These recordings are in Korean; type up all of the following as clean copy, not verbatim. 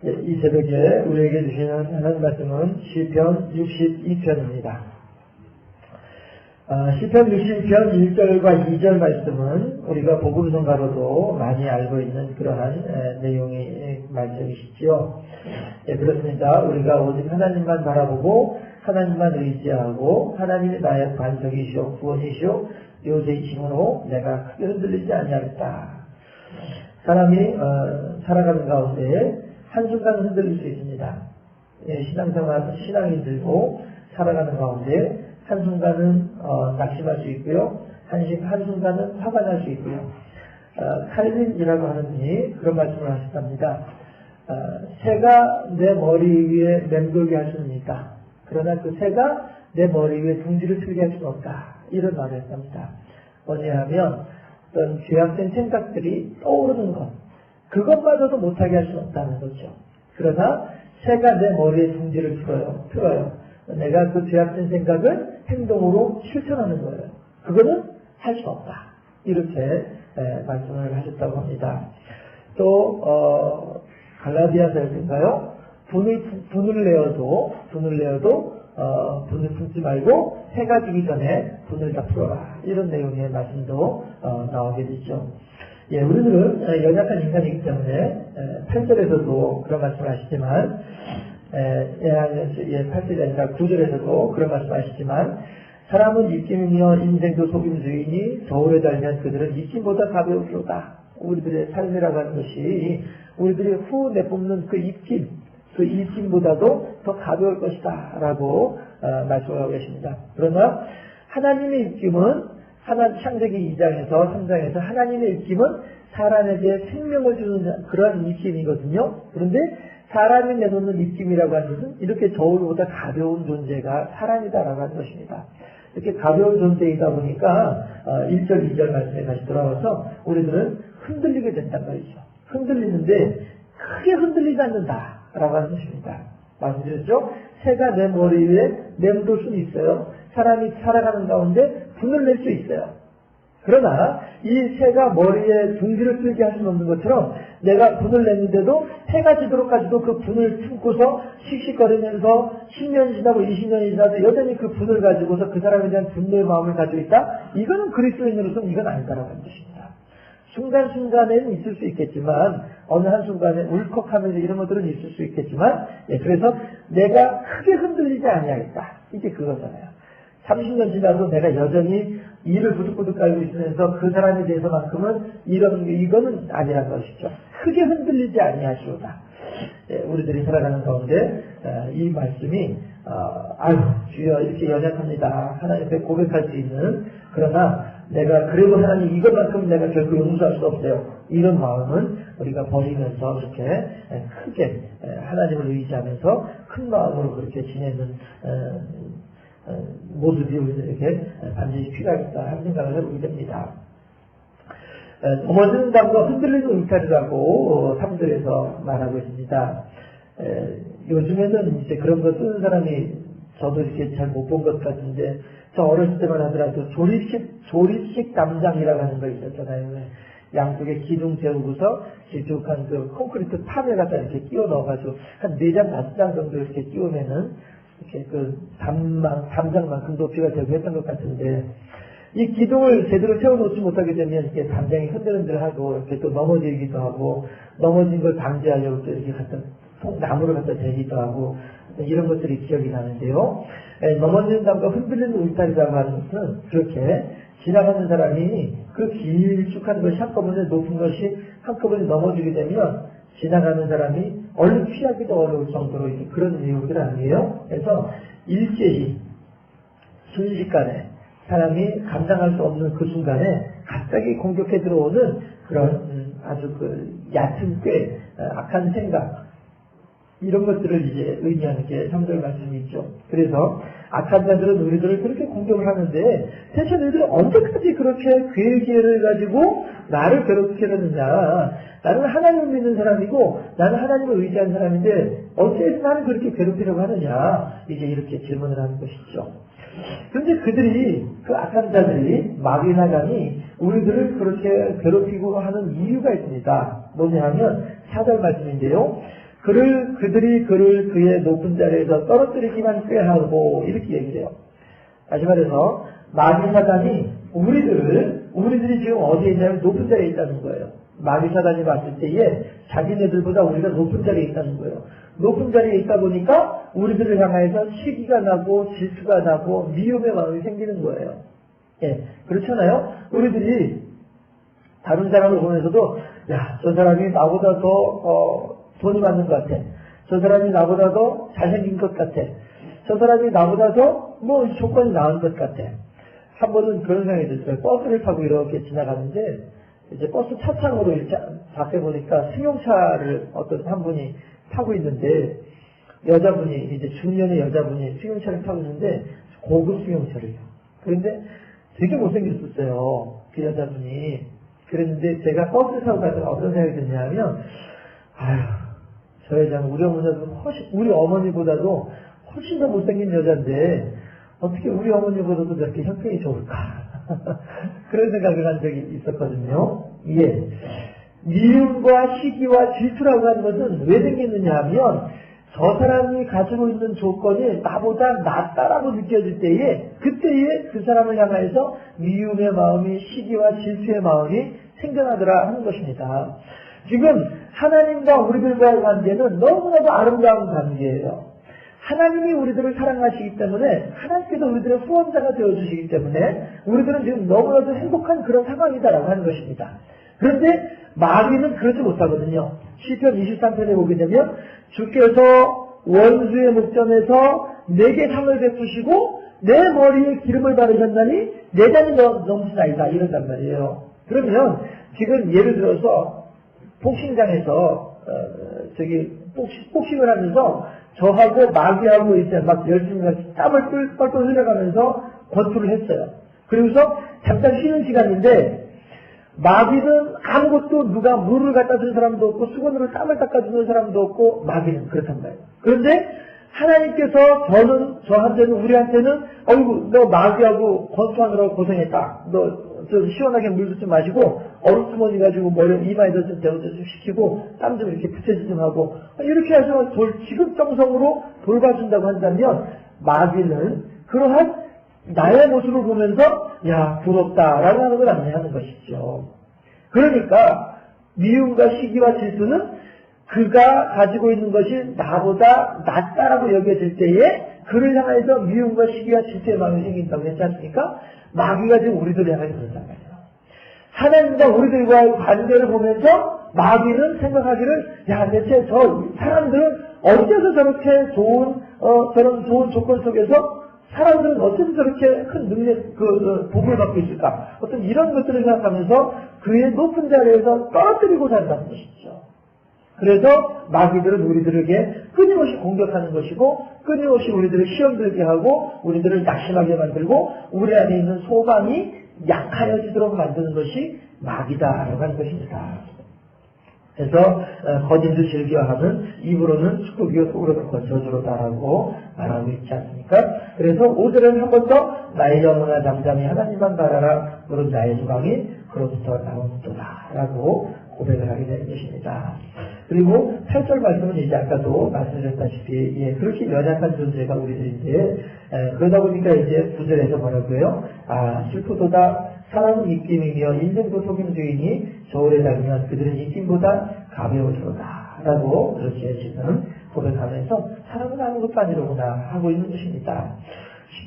이 새벽에 우리에게 주시는 하나님 말씀은 시편 62편입니다. 시편 62편 1절과 2절 말씀은 우리가 복음성가로도 많이 알고 있는 그러한 내용의 말씀이시죠. 그렇습니다. 우리가 오직 하나님만 바라보고 하나님만 의지하고 하나님이 나의 반석이시오 구원이시오 요새이심으로 내가 크게 흔들리지 아니하겠다. 사람이 살아가는 가운데 한순간 흔들릴 수 있습니다. 신앙이 들고 살아가는 가운데 한순간은 낙심할 수 있고요. 한순간은 화가 날 수 있고요. 칼빈이라고 하는 분이 그런 말씀을 하셨답니다. 새가 내 머리 위에 맴돌게 할 수는 있다. 그러나 그 새가 내 머리 위에 둥지를 틀게 할 수는 없다. 이런 말을 했답니다. 뭐냐면 어떤 죄악된 생각들이 떠오르는 것, 그것마저도 못하게 할 수는 없다는 거죠. 그러나 새가 내 머리에 둥지를 틀어요. 내가 그 죄악된 생각을 행동으로 실천하는 거예요. 그거는 할 수 없다. 이렇게 말씀을 하셨다고 합니다. 또 갈라디아서인가요? 분을 내어도 분을 품지 말고 해가 지기 전에 분을 다 풀어라. 이런 내용의 말씀도 나오게 되죠. 우리들은 연약한 인간이기 때문에 8절에서도 그런 말씀을 하시지만 8절이 아니라 9절에서도 그런 말씀을 하시지만 사람은 입김이며 인생도 속임수이니 저울에 달면 그들은 입김보다 가벼울로다. 우리들의 삶이라고 하는 것이 우리들이 후 내뿜는 그 입김보다도 더 가벼울 것이다 라고 말씀하고 계십니다. 그러나 하나님의 입김은 창세기 2장에서 3장에서 하나님의 입김은 사람에게 생명을 주는 그런 입김이거든요. 그런데 사람이 내놓는 입김이라고 하는 것은 이렇게 저울보다 가벼운 존재가 사람이다라고 하는 것입니다. 이렇게 가벼운 존재이다 보니까 1절, 2절 말씀에 다시 돌아와서 우리들은 흔들리게 된단 말이죠. 흔들리는데 크게 흔들리지 않는다라고 하는 것입니다. 말씀드렸죠? 새가 내 머리 위에 맴돌 수는 있어요. 사람이 살아가는 가운데 분을 낼 수 있어요. 그러나 이 새가 머리에 둥지를 틀게 할 수는 없는 것처럼 내가 분을 냈는데도 해가 지도록까지도 그 분을 품고서 씩씩거리면서 10년이 지나고 20년이 지나도 여전히 그 분을 가지고서 그 사람에 대한 분노의 마음을 가지고 있다? 이거는 그리스도인으로서는 이건 아니다라고 하는 것입니다. 순간순간에는 있을 수 있겠지만 어느 한순간에 울컥하면서 이런 것들은 있을 수 있겠지만 그래서 내가 크게 흔들리지 아니하겠다. 이게 그거잖아요. 30년 지나도 내가 여전히 이를 부득부득 깔고 있으면서 그 사람에 대해서만큼은 이거는 아니라는 것이죠. 크게 흔들리지 아니하시오다. 우리들이 살아가는 가운데 이 말씀이 주여 이렇게 연약합니다. 하나님 앞에 고백할 수 있는 그러나 내가 그래도 하나님 이것만큼 내가 결코 용서할 수 없어요. 이런 마음은 우리가 버리면서 이렇게 크게 하나님을 의지하면서 큰 마음으로 그렇게 지내는 모습이 우리들에게 반드시 필요하겠다 하는 생각을 해보게 됩니다. 넘어지는 담과 흔들리는 울타리라고 3절에서 말하고 있습니다. 요즘에는 이제 그런 거 쓰는 사람이 저도 이렇게 잘 못 본 것 같은데 저 어렸을 때만 하더라도 조립식 담장이라고 하는 거 있었잖아요. 양쪽에 기둥 세우고서 길쭉한 그 콘크리트 판을 갖다 이렇게 끼워 넣어가지고 한 4장, 5장 정도 이렇게 끼우면은 이렇게 그 담장만큼 높이가 되고 했던 것 같은데 이 기둥을 제대로 세워놓지 못하게 되면 이렇게 담장이 흔들흔들하고 이렇게 또 넘어지기도 하고 넘어진 걸 방지하려고 또 이렇게 갖다 나무를 갖다 대기도 하고 이런 것들이 기억이 나는데요. 넘어지는 담과 흔들리는 울타리라고 하는 것은 그렇게 지나가는 사람이 그 길쭉한 것이 한꺼번에 높은 것이 한꺼번에 넘어지게 되면 지나가는 사람이 얼른 피하기도 어려울 정도로 그런 내용들 아니에요? 그래서 일제히 순식간에 사람이 감당할 수 없는 그 순간에 갑자기 공격해 들어오는 그런 아주 얕은 꾀, 악한 생각 이런 것들을 이제 의미하는 게 3절 말씀이 있죠. 그래서 악한 자들은 우리들을 그렇게 공격을 하는데 대체 너희들은 언제까지 그렇게 괴기를 가지고 나를 괴롭히느냐. 나는 하나님을 믿는 사람이고 나는 하나님을 의지하는 사람인데 어째서 나를 그렇게 괴롭히려고 하느냐. 이제 이렇게 질문을 하는 것이죠. 그런데 그들이 그 악한 자들이 마귀나 감이 우리들을 그렇게 괴롭히고 하는 이유가 있습니다. 뭐냐 하면 4절 말씀인데요. 그들이 그를 그의 높은 자리에서 떨어뜨리기만 꾀하고 이렇게 얘기해요. 다시 말해서 마귀 사단이 우리들이 지금 어디에 있냐면 높은 자리에 있다는 거예요. 마귀 사단이 봤을 때에 자기네들보다 우리가 높은 자리에 있다는 거예요. 높은 자리에 있다 보니까 우리들을 향해서 시기가 나고 질투가 나고 미움의 마음이 생기는 거예요. 예, 그렇잖아요. 우리들이 다른 사람을 보면서도 야, 저 사람이 나보다 더 돈이 많은 것 같아. 저 사람이 나보다 더 잘생긴 것 같아. 저 사람이 나보다 더 조건이 나은 것 같아. 한 번은 그런 생각이 들었어요. 버스를 타고 이렇게 지나가는데 이제 버스 차창으로 이렇게 밖에 보니까 승용차를 한 분이 타고 있는데 여자분이 이제 중년의 여자분이 승용차를 타고 있는데 고급 승용차를요. 그런데 되게 못생겼었어요. 그 여자분이. 그랬는데 제가 버스 타고 가다가 어떤 생각이 드냐면 아휴 저 여자는 우리 어머니보다도 훨씬 더 못생긴 여자인데 어떻게 우리 어머니보다도 저렇게 형편이 좋을까 그런 생각을 한 적이 있었거든요. 예. 미움과 시기와 질투라고 하는 것은 왜 생기느냐 하면 저 사람이 가지고 있는 조건이 나보다 낫다라고 느껴질 때에 그때에 그 사람을 향해서 미움의 마음이 시기와 질투의 마음이 생겨나더라 하는 것입니다. 지금 하나님과 우리들과의 관계는 너무나도 아름다운 관계예요. 하나님이 우리들을 사랑하시기 때문에 하나님께서 우리들의 후원자가 되어주시기 때문에 우리들은 지금 너무나도 행복한 그런 상황이다라고 하는 것입니다. 그런데 마귀는 그러지 못하거든요. 시편 23편에 보게 되면 주께서 원수의 목전에서 내게 상을 베푸시고 내 머리에 기름을 바르셨나니 내 잔이 넘치나이다 이런단 말이에요. 그러면 지금 예를 들어서 복싱장에서 복싱을 하면서 저하고 마귀하고 이제 막 열심히 땀을 뻘뻘 흘려가면서 권투를 했어요. 그리고서 잠깐 쉬는 시간인데 마귀는 아무것도 누가 물을 갖다 준 사람도 없고 수건으로 땀을 닦아주는 사람도 없고 마귀는 그렇단 말이에요. 그런데 하나님께서 저한테는 우리한테는 어이구 너 마귀하고 권투하느라고 고생했다. 너 좀 시원하게 물도 좀 마시고 얼음주머니 가지고 머리 이마에다 좀 대고 좀 시키고 땀 좀 이렇게 붙여지 좀 하고 이렇게 해서 지극정성으로 돌봐준다고 한다면 마귀는 그러한 나의 모습을 보면서 야 부럽다라고 하는 걸 안내하는 것이죠. 그러니까 미움과 시기와 질투는 그가 가지고 있는 것이 나보다 낫다라고 여겨질 때에 그를 향해서 미움과 시기와 질투의 마음이 생긴다고 했지 않습니까? 마귀가 지금 우리들을 향해서 그런단 말이에요. 하나님과 우리들과의 관계를 보면서 마귀는 생각하기를 야 대체 저 사람들은 어째서 저렇게 저런 좋은 조건 속에서 사람들은 어째서 저렇게 큰 능력, 복을 받고 있을까? 어떤 이런 것들을 생각하면서 그의 높은 자리에서 떨어뜨리고 산다는 것이죠. 그래서 마귀들은 우리들에게 끊임없이 공격하는 것이고 끊임없이 우리들을 시험 들게 하고 우리들을 낙심하게 만들고 우리 안에 있는 소망이 약하여지도록 만드는 것이 마귀다라고 하는 것입니다. 그래서 거짓을 즐겨하는 입으로는 축복이요 속으로는 저주로다라고 말하고 있지 않습니까? 그래서 오늘은 한 번 더 나의 영혼아 잠잠히 하나님만 바라라 너는 나의 소망이 그로부터 나오는도다라고 고백을 하게 되는 것입니다. 그리고 8절 말씀은 이제 아까도 말씀드렸다시피 그렇게 연약한 존재가 우리들인데 그러다 보니까 이제 9절에서 뭐라고요? 슬프도다 사람은 입김이며 인생도 속임주이니 저울에 달면 그들은 입김보다 가벼워지로다 라고 그렇게 지금 고백하면서 사람은 아무것도 아니로구나 하고 있는 것입니다.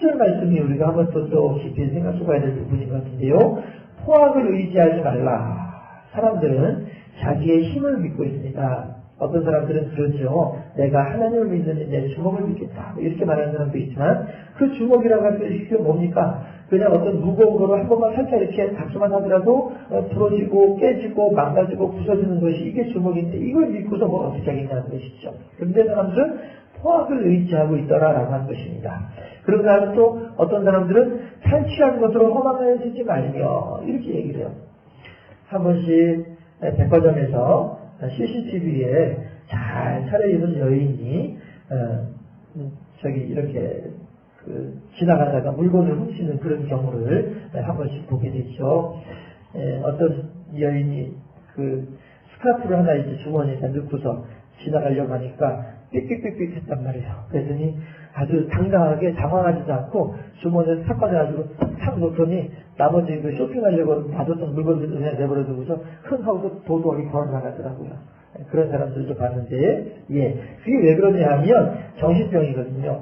10절 말씀이 우리가 한번 또 깊이 생각해봐야 될 부분인 것 같은데요. 포악을 의지하지 말라. 사람들은 자기의 힘을 믿고 있습니다. 어떤 사람들은 그러죠. 내가 하나님을 믿는 내 주먹을 믿겠다. 이렇게 말하는 사람도 있지만 그 주먹이라고 하는 게 뭡니까? 그냥 어떤 무거운 거로 한 번만 살짝 이렇게 잡수만 하더라도 부러지고 깨지고 망가지고 부서지는 것이 이게 주먹인데 이걸 믿고서 뭐 어떻게 하겠냐는 것이죠. 그런데 사람들은 포악을 의지하고 있더라라고 하는 것입니다. 그런가 하면 또 어떤 사람들은 탈취한 것으로 허망해지지 말며 이렇게 얘기를 해요. 한 번씩 백화점에서 CCTV에 잘 차려입은 여인이 이렇게 지나가다가 물건을 훔치는 그런 경우를 한 번씩 보게 되죠. 어떤 여인이 스카프를 하나 이제 주머니에다 넣고서 지나가려고 하니까 삑삑삑삑 했단 말이에요. 그랬더니 아주 당당하게 당황하지도 않고 주머니에 탁 꺼내가지고 탁 놓더니 나머지 그 쇼핑하려고 받았던 물건들을 그냥 내버려두고서 흥 하고서 도도하게 걸어 나가더라고요. 그런 사람들도 봤는데, 예. 그게 왜 그러냐 하면 정신병이거든요.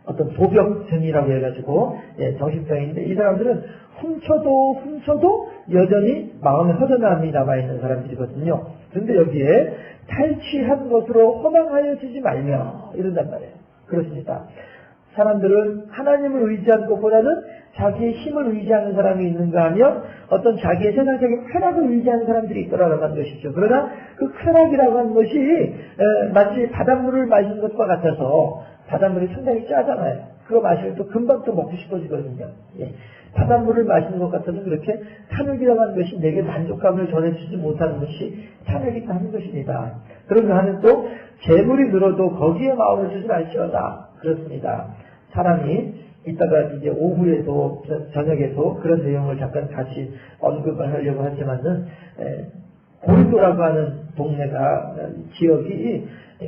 어떤 도벽증이라고 해가지고, 예, 정신병인데 이 사람들은 훔쳐도 여전히 마음에 허전함이 남아있는 사람들이거든요. 그런데 여기에 탈취한 것으로 허망하여지지 말며 이런단 말이에요. 그렇습니다. 사람들은 하나님을 의지하는 것보다는 자기의 힘을 의지하는 사람이 있는가 하면 어떤 자기의 세상적인 쾌락을 의지하는 사람들이 있더라라고 하는 것이죠. 그러나 그 쾌락이라고 하는 것이 마치 바닷물을 마시는 것과 같아서 바닷물이 상당히 짜잖아요. 그거 마시면 또 금방 또 먹고 싶어지거든요. 예. 바닷물을 마시는 것 같아서 그렇게 탐욕이라고 하는 것이 내게 만족감을 전해주지 못하는 것이 탐욕이다 하는 것입니다. 그런가 하면 또 재물이 늘어도 거기에 마음을 주지 말지어다. 그렇습니다. 사람이 이따가 이제 오후에도 저녁에도 그런 내용을 잠깐 같이 언급을 하려고 하지만은 고린도라고 하는 동네가 지역이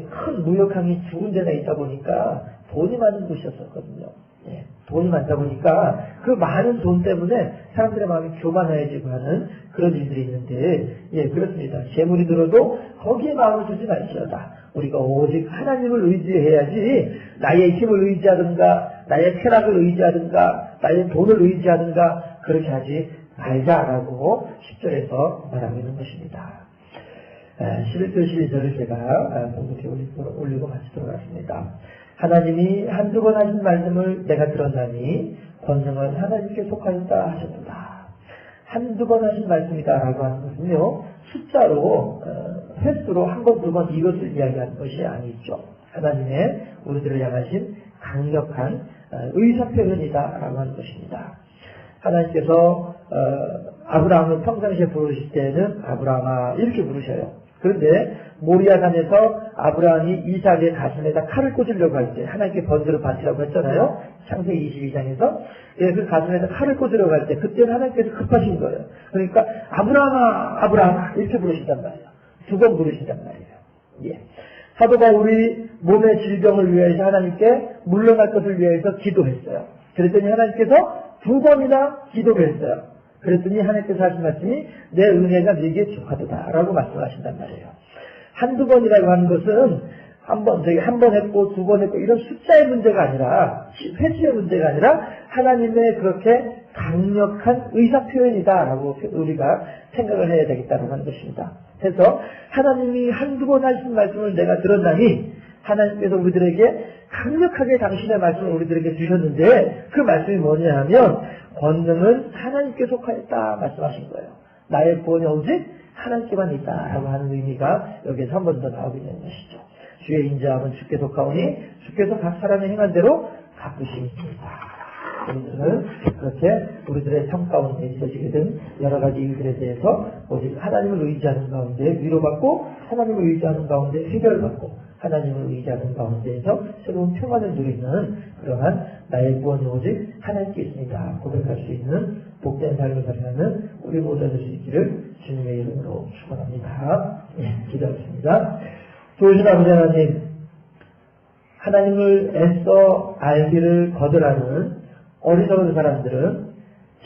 큰 무역항이 두 군데나 있다 보니까 돈이 많은 곳이었었거든요. 예, 돈이 많다 보니까 그 많은 돈 때문에 사람들의 마음이 교만해지고 하는 그런 일들이 있는데, 예, 그렇습니다. 재물이 들어도 거기에 마음을 두지 말지어다. 우리가 오직 하나님을 의지해야지 나의 힘을 의지하든가 나의 쾌락을 의지하든가 나의 돈을 의지하든가 그렇게 하지 말자라고 10절에서 말하고 있는 것입니다. 11절 12절을 제가 공독해 올리고 마치도록 하겠습니다. 하나님이 한두 번 하신 말씀을 내가 들었나니 권능은 하나님께 속하였다 하셨도다. 한두 번 하신 말씀이다라고 하는 것은요, 숫자로 횟수로 한 번, 두 번 이것을 이야기하는 것이 아니죠. 하나님의 우리들을 향하신 강력한 의사표현이다라고 하는 것입니다. 하나님께서 아브라함을 평상시에 부르실 때는 아브라함아 이렇게 부르셔요. 그런데 모리아산에서 아브라함이 이삭의 가슴에다 칼을 꽂으려고 할 때 하나님께 번제를 바치라고 했잖아요. 창세기 22장에서. 예, 그 가슴에다 칼을 꽂으려고 할 때 그때는 하나님께서 급하신 거예요. 그러니까 아브라함아 아브라함아 이렇게 부르신단 말이에요. 두 번 부르신단 말이에요. 예. 사도가 우리 몸의 질병을 위해서 하나님께 물러날 것을 위해서 기도했어요. 그랬더니 하나님께서 두 번이나 기도를 했어요. 그랬더니 하나님께서 하신 말씀이 내 은혜가 네게 족하도다 라고 말씀하신단 말이에요. 한두 번이라고 하는 것은 한 번 했고 두 번 했고 이런 숫자의 문제가 아니라 횟수의 문제가 아니라 하나님의 그렇게 강력한 의사표현이다라고 우리가 생각을 해야 되겠다고 하는 것입니다. 그래서 하나님이 한두 번 하신 말씀을 내가 들었나니 하나님께서 우리들에게 강력하게 당신의 말씀을 우리들에게 주셨는데 그 말씀이 뭐냐 하면 권능은 하나님께 속하였다 말씀하신 거예요. 나의 구원이 오직 하나님께만 있다라고 하는 의미가 여기에서 한 번 더 나오고 있는 것이죠. 주의 인자함은 주께 속하오니 주께서 각 사람의 행한 대로 갚으십니다. 우리들은 그렇게 우리들의 삶 가운데 있어지게 된 여러 가지 일들에 대해서 오직 하나님을 의지하는 가운데 위로받고 하나님을 의지하는 가운데 해결받고 하나님을 의지하는 가운데에서 새로운 평안을 누리는 그러한 나의 구원이 오직 하나님께 있습니다. 고백할 수 있는 복된 삶을 살아가는 우리 모두가 될 수 있기를 주님의 이름으로 축원합니다. 예, 기도하겠습니다. 좋으신 아버지 하나님, 하나님을 애써 알기를 거절하는 어리석은 사람들은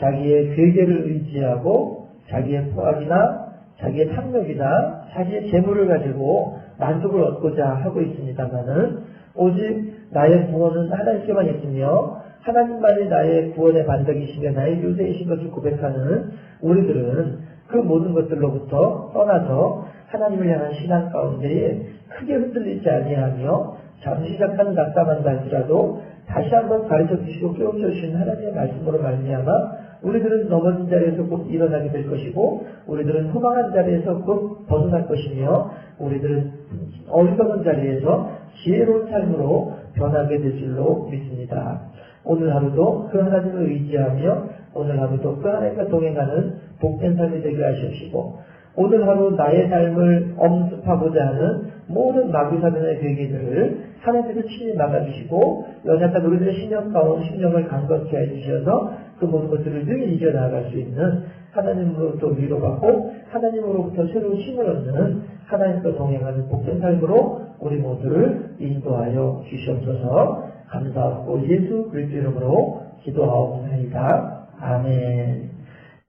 자기의 괴계를 의지하고 자기의 포악이나 자기의 탐욕이나 자기의 재물을 가지고 만족을 얻고자 하고 있습니다만은 오직 나의 구원은 하나님께만 있으며 하나님만이 나의 구원의 반석이시며 나의 요새이신 것을 고백하는 우리들은 그 모든 것들로부터 떠나서 하나님을 향한 신앙 가운데에 크게 흔들리지 아니하며 잠시 잠깐 낙담한다 할지라도 다시 한번 가르쳐 주시고 깨우쳐 주시는 하나님의 말씀으로 말미암아 우리들은 넘어진 자리에서 곧 일어나게 될 것이고 우리들은 후망한 자리에서 곧 벗어날 것이며 우리들은 어리석은 자리에서 지혜로운 삶으로 변하게 될 줄로 믿습니다. 오늘 하루도 그 하나님을 의지하며 오늘 하루도 그 하나님과 동행하는 복된 삶이 되게 하시옵시고 오늘 하루 나의 삶을 엄습하고자 하는 모든 마귀사변의 괴계들을 하나님께서 친히 막아주시고 연약한 우리들의 신령 가운데 신령을 강건케 해주셔서 그 모든 것들을 늘 이겨나갈 수 있는 하나님으로부터 위로받고 하나님으로부터 새로운 힘을 얻는 하나님과 동행하는 복된 삶으로 우리 모두를 인도하여 주시옵소서. 감사하고 예수 그리스도 이름으로 기도하옵나이다. 아멘.